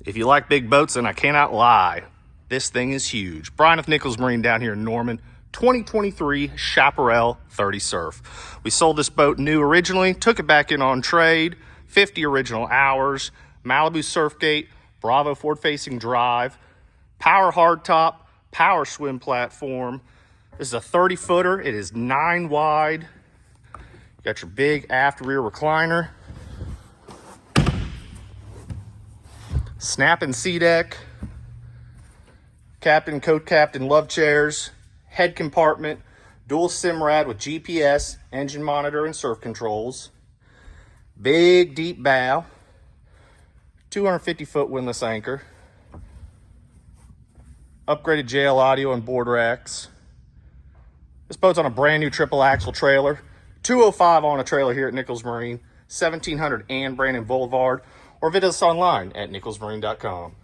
If you like big boats, then I cannot lie. This thing is huge. Brian with Nichols Marine down here in Norman. 2023 Chaparral 30 Surf. We sold this boat new originally, took it back in on trade, 50 original hours, Malibu surf gate, Bravo forward-facing drive, power hardtop, power swim platform. This is a 30-footer. It is 9 wide. You got your big aft rear recliner. Snapping SeaDek, captain, co-captain love chairs, head compartment, dual Simrad with GPS, engine monitor, and surf controls. Big deep bow, 250-foot windlass anchor, upgraded JL audio and board racks. This boat's on a brand new triple axle trailer, 205 on a trailer here at Nichols Marine, 1700 and Brandon Boulevard, or visit us online at nicholsmarine.com.